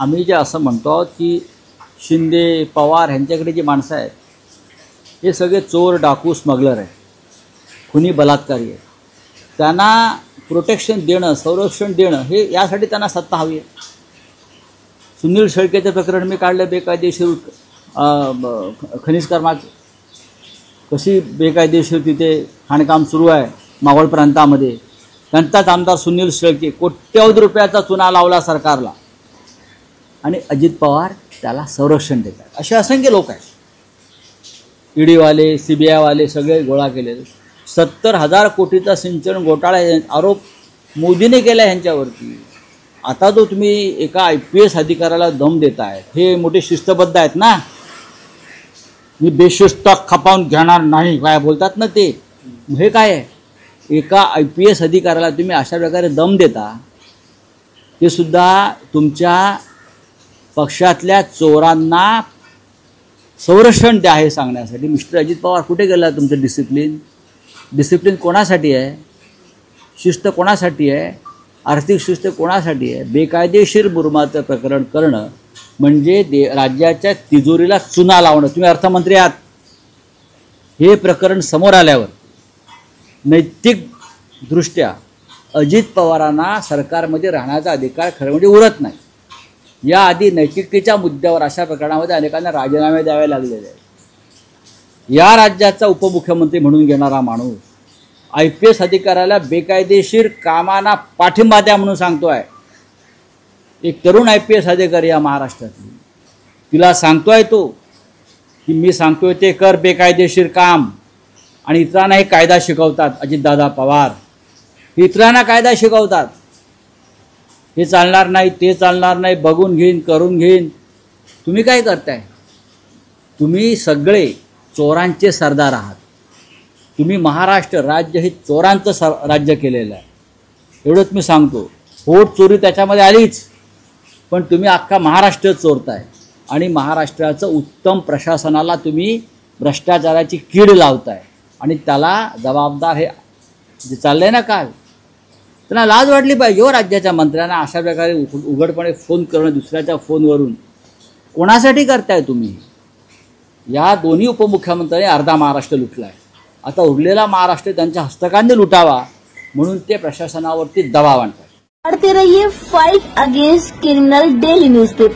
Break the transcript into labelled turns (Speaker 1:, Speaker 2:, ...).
Speaker 1: आम्ही जे असं म्हणतो आहोत की शिंदे पवार यांच्याकडे जी माणसं आहेत हे सगळे चोर डाकू स्मगलर आहेत, खुनी बलात्कारी आहेत. त्यांना प्रोटेक्शन देणं, संरक्षण देणं हे यासाठी त्यांना सत्ता हवी आहे. सुनील शेळकेचं प्रकरण मी काढलं, बेकायदेशीर खनिज कर्माचं. कशी बेकायदेशीर तिथे खाणकाम सुरू आहे मावळ प्रांतामध्ये. त्यांचाच आमदार सुनील शेळके कोट्यवधी रुपयाचा चुना लावला सरकारला आणि अजित पवार त्याला संरक्षण देतात. असे असंख्य लोक आहेत. ईडीवाले, CBI वाले सगळे गोळा केलेले. 70,000 कोटीचा सिंचन घोटाळा आरोप मोदीने केला ह्यांच्यावरती. आता जो तुम्ही एका IPS अधिकाऱ्याला दम देताय, हे मोठे शिस्तबद्ध आहेत ना. मी बेशिस्त खपावून घेणार नाही काय बोलतात ना ते. हे काय आहे? एका IPS अधिकाऱ्याला तुम्ही अशा प्रकारे दम देता. ते सुद्धा तुमच्या पक्षातल्या चोरांना संरक्षण द्या हे सांगण्यासाठी. मिस्टर अजित पवार कुठे गेला तुमचं डिसिप्लिन? डिसिप्लिन कोणासाठी आहे? शिस्त कोणासाठी आहे? आर्थिक शिस्त कोणासाठी आहे? बेकायदेशीर बुरमाचं प्रकरण करणं म्हणजे राज्याच्या तिजोरीला चुना लावणं. तुम्ही अर्थमंत्री आहात. हे प्रकरण समोर आल्यावर नैतिकदृष्ट्या अजित पवारांना सरकारमध्ये राहण्याचा अधिकार खरं म्हणजे उरत नाही. याआधी नैतिकतेच्या मुद्द्यावर अशा प्रकरणामध्ये अनेकांना राजीनामे द्यावे लागलेले आहेत. या राज्याचा उपमुख्यमंत्री म्हणून घेणारा माणूस IPS अधिकाऱ्याला बेकायदेशीर कामांना पाठिंबा द्या म्हणून सांगतोय. एक तरुण IPS अधिकारी या महाराष्ट्रातली, तिला सांगतोय तो की मी सांगतोय ते कर बेकायदेशीर काम, आणि इतरांना हे कायदा शिकवतात. अजितदादा पवार इतरांना कायदा शिकवतात. हे चालणार नाही, ते चालणार नाही, बघून घेईन, करून घेईन. तुम्ही काय करताय? तुम्ही सगळे चोरांचे सरदार आहात. तुम्ही महाराष्ट्र राज्य हे चोरांचं राज्य केलेलं आहे. एवढंच मी सांगतो. पोट चोरी त्याच्यामध्ये आलीच, पण तुम्ही अख्खा महाराष्ट्र चोरताय आणि महाराष्ट्राचं उत्तम प्रशासनाला तुम्ही भ्रष्टाचाराची कीड लावताय. आणि त्याला जबाबदार हे जे चाललंय ना काल, त्यांना लाज वाटली पाहिजे हो राज्याच्या मंत्र्यांना. अशा प्रकारे उघडपणे फोन करणं दुसऱ्याच्या फोनवरून कोणासाठी करताय तुम्ही? या दोन्ही उपमुख्यमंत्र्यांनी अर्धा महाराष्ट्र लुटला आहे. आता उरलेला महाराष्ट्र त्यांच्या हस्तकांनी लुटावा म्हणून ते प्रशासनावरती दबाव आणतात.
Speaker 2: पढ़ते रहिए fight against criminal daily newspaper.